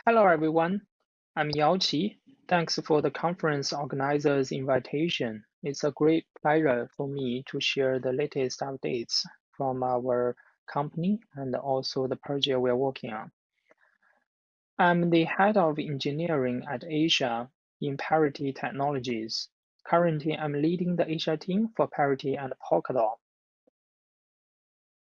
Hello, everyone. I'm Yao Qi. Thanks for the conference organizers' invitation. It's a great pleasure for me to share the latest updates from our company and also the project we're working on. I'm the head of engineering at Asia in Parity Technologies. Currently, I'm leading the Asia team for Parity and Polkadot.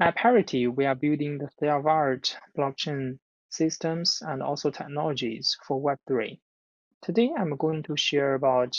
At Parity, we are building the state-of-the-art blockchain systems and also technologies for Web3. Today, I'm going to share about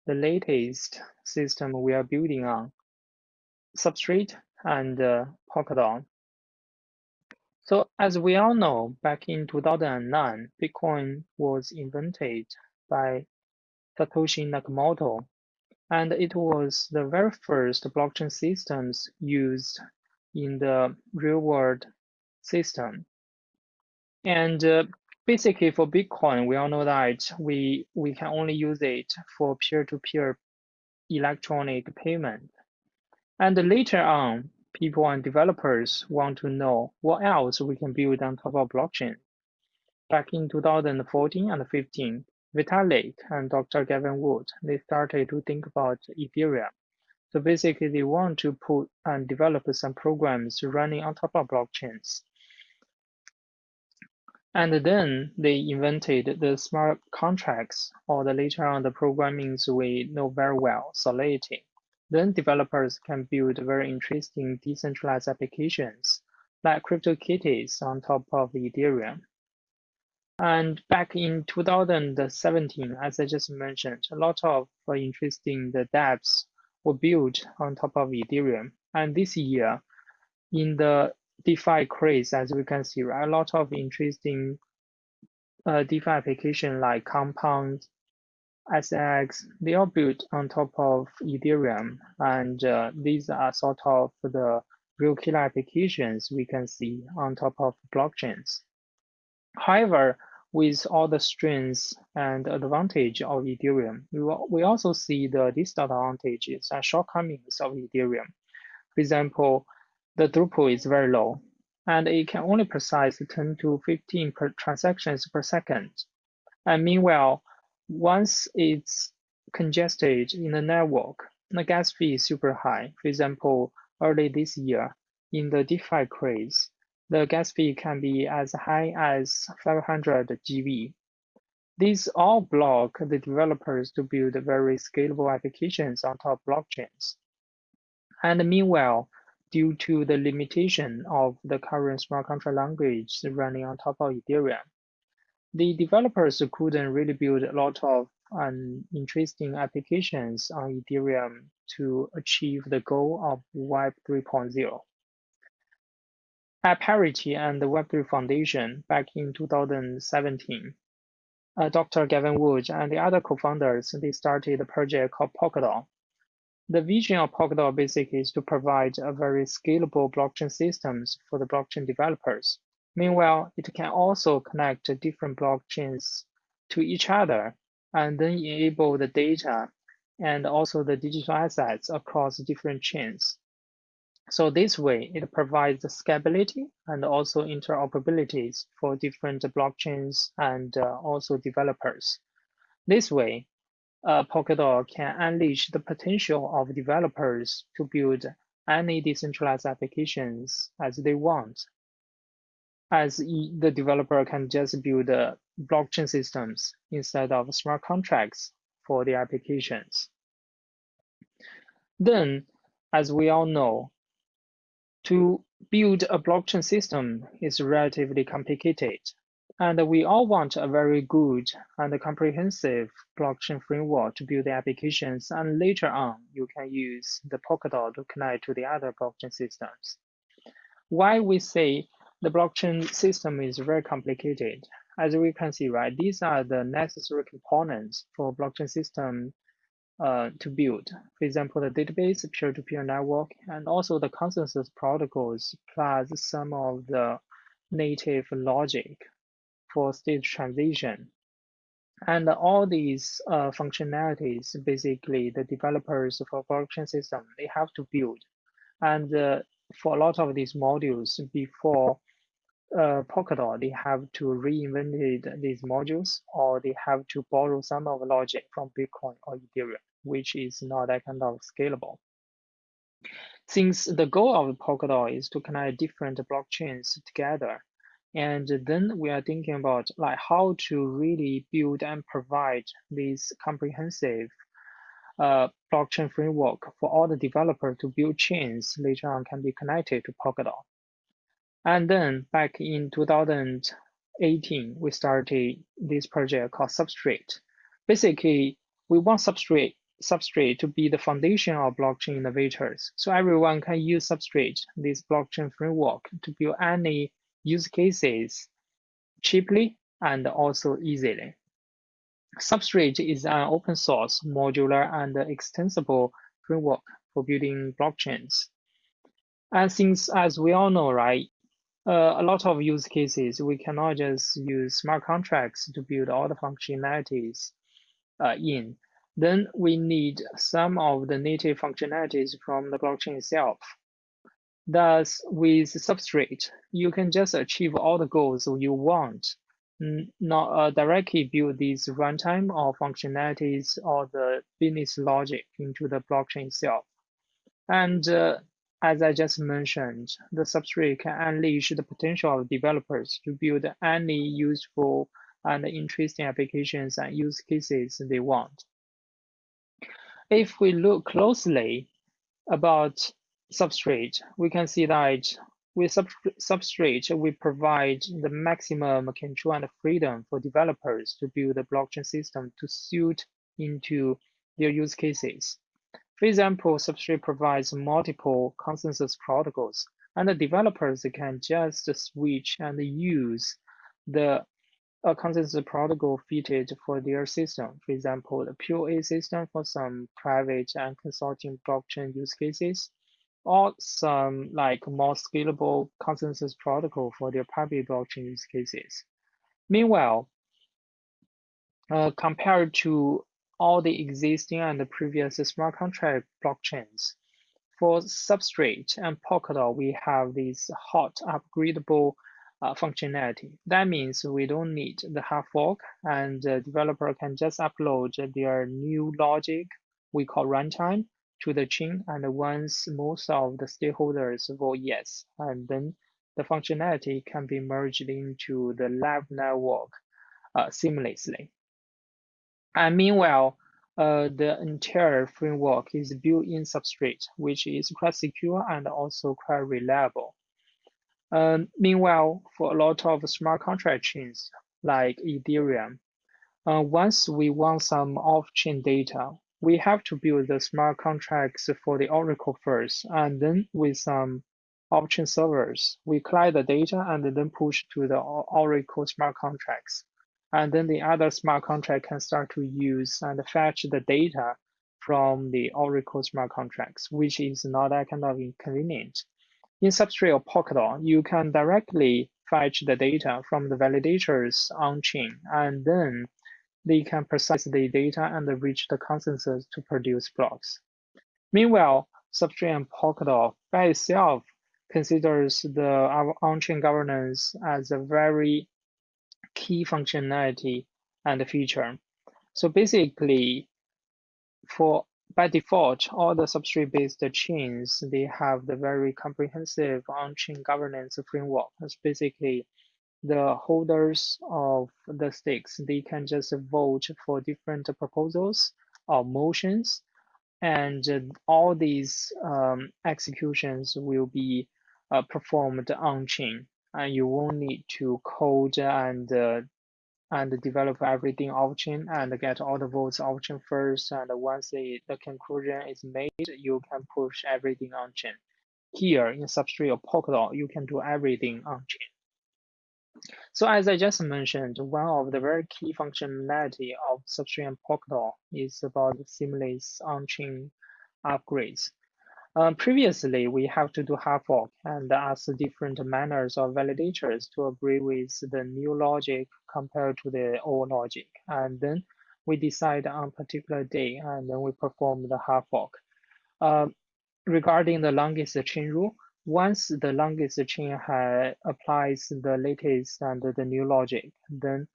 the latest system we are building on Substrate and Polkadot. So as we all know, back in 2009, Bitcoin was invented by Satoshi Nakamoto, and it was the very first blockchain systems used in the real-world system. And basically for Bitcoin, we all know that we can only use it for peer-to-peer electronic payment. And later on, people and developers want to know what else we can build on top of blockchain. Back in 2014 and 15, Vitalik and Dr. Gavin Wood, they started to think about Ethereum. So basically they want to put and develop some programs running on top of blockchains. And then they invented the smart contracts, or the later on the programmings we know very well, Solidity. Then developers can build very interesting decentralized applications like CryptoKitties on top of Ethereum. And back in 2017, as I just mentioned, a lot of interesting dApps were built on top of Ethereum. And this year, in the DeFi craze, as we can see, right, a lot of interesting DeFi application like Compound, SX, they are built on top of Ethereum, and these are sort of the real killer applications we can see on top of blockchains. However, with all the strengths and advantage of Ethereum, we also see the disadvantages and shortcomings of Ethereum. For example, the throughput is very low, and it can only process 10 to 15 transactions per second. And meanwhile, once it's congested in the network, the gas fee is super high. For example, early this year, in the DeFi craze, the gas fee can be as high as 500 GV. These all block the developers to build very scalable applications on top blockchains. And meanwhile, due to the limitation of the current smart contract language running on top of Ethereum, the developers couldn't really build a lot of interesting applications on Ethereum to achieve the goal of Web 3.0. At Parity and the Web3 Foundation back in 2017, Dr. Gavin Wood and the other co-founders, they started a project called Polkadot. The vision of Polkadot basically is to provide a very scalable blockchain systems for the blockchain developers. Meanwhile, it can also connect different blockchains to each other and then enable the data and also the digital assets across different chains. So this way, it provides scalability and also interoperabilities for different blockchains and also developers. This way, Polkadot can unleash the potential of developers to build any decentralized applications as they want, as the developer can just build blockchain systems instead of smart contracts for the applications. Then, as we all know, to build a blockchain system is relatively complicated, and we all want a very good and comprehensive blockchain framework to build the applications, and later on, you can use the Polkadot to connect to the other blockchain systems. Why we say the blockchain system is very complicated? As we can see, right, these are the necessary components for blockchain system to build. For example, the database, peer-to-peer network, and also the consensus protocols, plus some of the native logic for state transition. And all these functionalities, basically the developers for blockchain system, they have to build. And for a lot of these modules, before Polkadot, they have to reinvent these modules, or they have to borrow some of the logic from Bitcoin or Ethereum, which is not that kind of scalable. Since the goal of Polkadot is to connect different blockchains together, and then we are thinking about like how to really build and provide this comprehensive blockchain framework for all the developers to build chains later on can be connected to Polkadot. And then back in 2018, we started this project called Substrate. Basically, we want Substrate to be the foundation of blockchain innovators. So everyone can use Substrate, this blockchain framework, to build any use cases cheaply and also easily. Substrate is an open source, modular, and extensible framework for building blockchains. And since, as we all know, right, a lot of use cases, we cannot just use smart contracts to build all the functionalities in. Then we need some of the native functionalities from the blockchain itself. Thus, with Substrate, you can just achieve all the goals you want, not directly build these runtime or functionalities or the business logic into the blockchain itself. And as I just mentioned, the Substrate can unleash the potential of developers to build any useful and interesting applications and use cases they want. If we look closely about Substrate, we can see that with Substrate, we provide the maximum control and freedom for developers to build a blockchain system to suit into their use cases. For example, Substrate provides multiple consensus protocols, and the developers can just switch and use the consensus protocol fitted for their system. For example, the POA system for some private and consulting blockchain use cases, or some like more scalable consensus protocol for their public blockchain use cases. Meanwhile, compared to all the existing and the previous smart contract blockchains, for Substrate and Polkadot, we have this hot upgradable functionality. That means we don't need the hard fork, and the developer can just upload their new logic, we call runtime, to the chain, and once most of the stakeholders vote yes, and then the functionality can be merged into the live network seamlessly. And meanwhile, the entire framework is built in Substrate, which is quite secure and also quite reliable. Meanwhile, for a lot of smart contract chains like Ethereum, once we want some off-chain data, we have to build the smart contracts for the Oracle first, and then with some off-chain servers, we collect the data and then push to the Oracle smart contracts. And then the other smart contract can start to use and fetch the data from the Oracle smart contracts, which is not that kind of inconvenient. In Substrate or Polkadot, you can directly fetch the data from the validators on-chain, and then they can process the data and reach the consensus to produce blocks. Meanwhile, Substrate and Polkadot by itself considers the on-chain governance as a very key functionality and feature. So basically, by default, all the Substrate-based chains, they have the very comprehensive on-chain governance framework. It's basically the holders of the stakes, they can just vote for different proposals or motions, and all these executions will be performed on-chain, and you won't need to code and develop everything off-chain and get all the votes off-chain first, and once the conclusion is made, you can push everything on-chain. Here in Substrate or Polkadot, you can do everything on-chain. So as I just mentioned, one of the very key functionality of Substrate and Polkadot is about the seamless on-chain upgrades. Previously, we have to do hard fork and ask different manners of validators to agree with the new logic compared to the old logic. And then we decide on a particular day, and then we perform the hard fork. Regarding the longest chain rule, Once the longest chain applies the latest and the new logic, then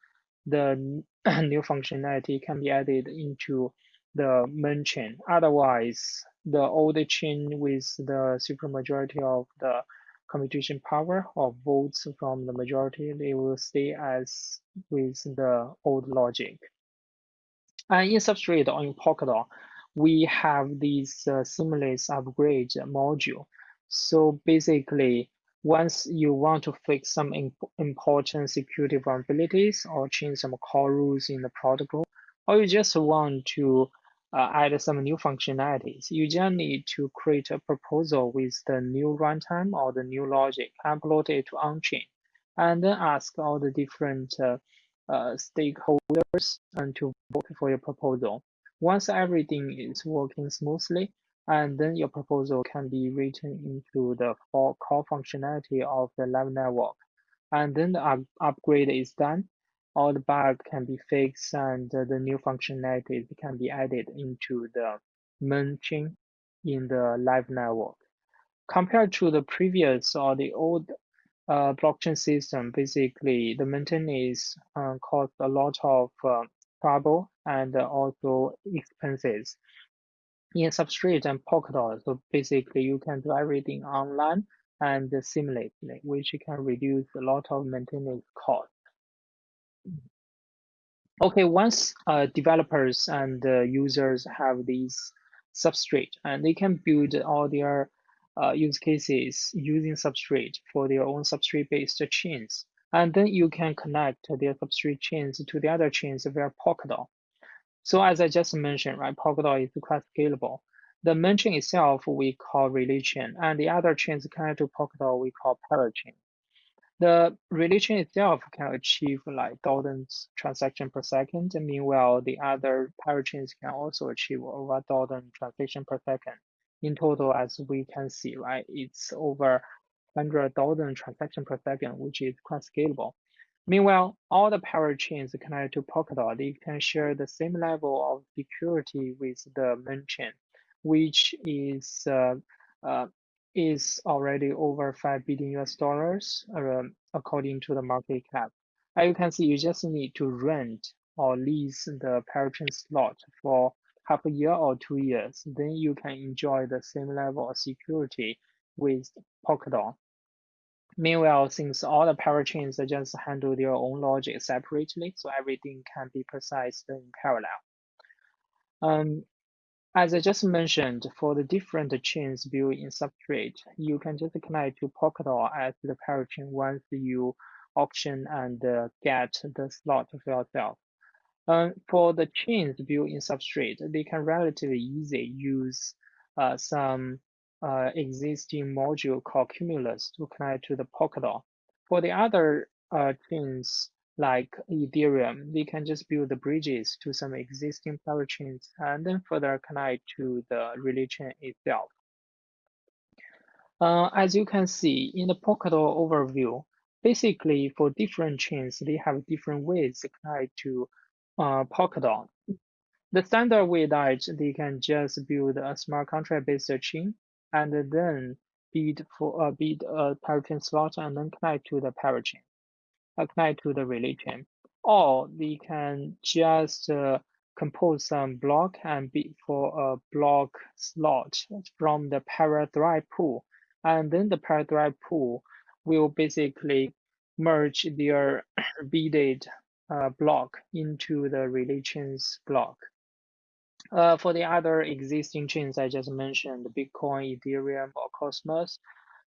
the new functionality can be added into the main chain. Otherwise, the old chain with the supermajority of the computation power or votes from the majority, they will stay as with the old logic. And in Substrate or in Polkadot, we have this seamless upgrade module. So basically, once you want to fix some important security vulnerabilities or change some core rules in the protocol, or you just want to add some new functionalities, you just need to create a proposal with the new runtime or the new logic, upload it to on-chain, and then ask all the different stakeholders and to vote for your proposal. Once everything is working smoothly, and then your proposal can be written into the core functionality of the live network. And then the upgrade is done, all the bugs can be fixed, and the new functionalities can be added into the main chain in the live network. Compared to the previous or the old blockchain system, basically the maintenance costs a lot of trouble and also expenses. In Substrate and Polkadot, so basically you can do everything online and seamlessly, which can reduce a lot of maintenance costs. Okay, once developers and users have these Substrate, and they can build all their use cases using Substrate for their own Substrate-based chains. And then you can connect their Substrate chains to the other chains via Polkadot. So as I just mentioned, right, Polkadot is quite scalable. The main chain itself we call relay chain, and the other chains connected to Polkadot we call parachain. The relay chain itself can achieve like thousands transactions per second. And meanwhile, the other parachains can also achieve over 1,000 transactions per second. In total, as we can see, right, it's over 100,000 transactions per second, which is quite scalable. Meanwhile, all the parachains connected to Polkadot, they can share the same level of security with the main chain, which is already over $5 billion US dollars, according to the market cap. As you can see, you just need to rent or lease the parachain slot for half a year or 2 years. Then you can enjoy the same level of security with Polkadot. Meanwhile, since all the parachains just handle their own logic separately, so everything can be processed in parallel. As I just mentioned, for the different chains built in Substrate, you can just connect to Polkadot as the parachain once you auction and get the slot for yourself. For the chains built in Substrate, they can relatively easily use some existing module called Cumulus to connect to the Polkadot. For the other chains like Ethereum, they can just build the bridges to some existing parachains and then further connect to the relay chain itself. As you can see in the Polkadot overview, basically for different chains, they have different ways to connect to Polkadot. The standard way that they can just build a smart contract-based chain and then bid a parachain slot and then connect to the parachain, connect to the relay chain. Or they can just compose some block and bid for a block slot from the parathread pool. And then the parathread pool will basically merge their bidded block into the relay chain's block. For the other existing chains I just mentioned, Bitcoin, Ethereum, or Cosmos,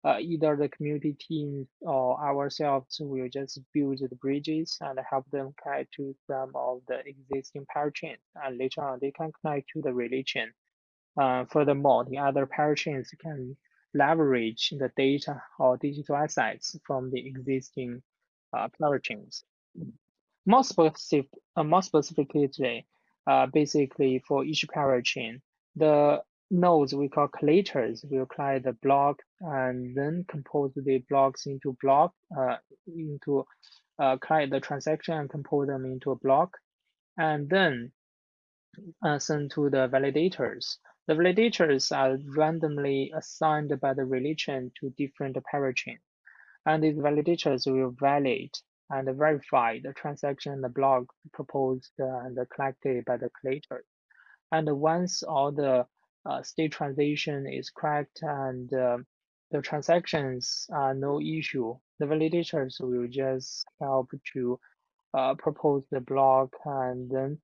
either the community teams or ourselves will just build the bridges and help them connect to some of the existing parachains, and later on they can connect to the relay chain. Furthermore, the other parachains can leverage the data or digital assets from the existing parachains. More specifically, basically for each parachain, the nodes we call collators will collect the block and then compose the blocks into collect the transaction and compose them into a block, and then send to the validators. The validators are randomly assigned by the religion to different parachains, and these validators will validate and verify the transaction and the block proposed and collected by the collectors. And once all the state transition is correct and the transactions are no issue, the validators will just help to propose the block and then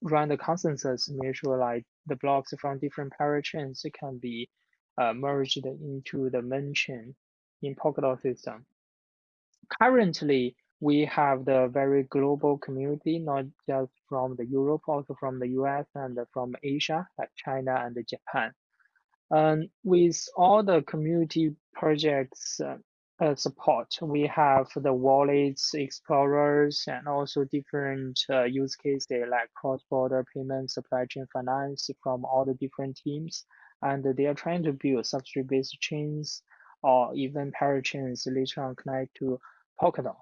run the consensus to make sure like the blocks from different parachains can be merged into the main chain in Polkadot system. Currently, we have the very global community, not just from the Europe, also from the US and from Asia, like China and Japan. With all the community projects support, we have the wallets, explorers, and also different use cases like cross-border payment, supply chain finance from all the different teams. And they are trying to build substrate-based chains or even parachains later on connect to Polkadot.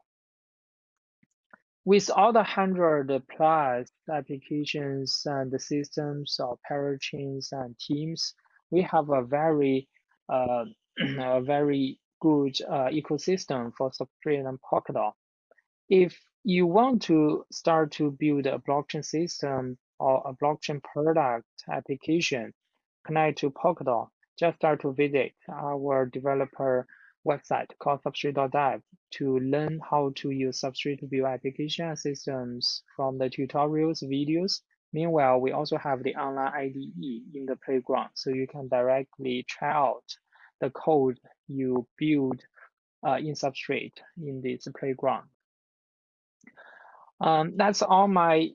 With all the 100+ applications and systems of parachains and teams, we have a very a very good ecosystem for Substrate and Polkadot. If you want to start to build a blockchain system or a blockchain product application connect to Polkadot, just start to visit our developer website called substrate.dev to learn how to use Substrate to build application systems from the tutorials, videos. Meanwhile, we also have the online IDE in the playground, so you can directly try out the code you build in Substrate in this playground. That's all my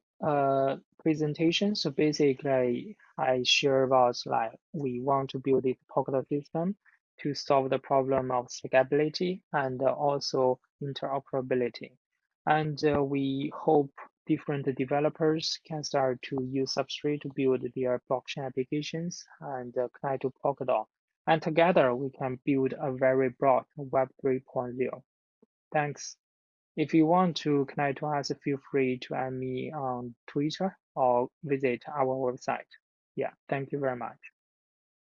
presentation. So basically, I share about like we want to build this Polkadot system to solve the problem of scalability and also interoperability. And we hope different developers can start to use Substrate to build their blockchain applications and connect to Polkadot. And together, we can build a very broad Web 3.0. Thanks. If you want to connect to us, feel free to add me on Twitter or visit our website. Yeah, thank you very much.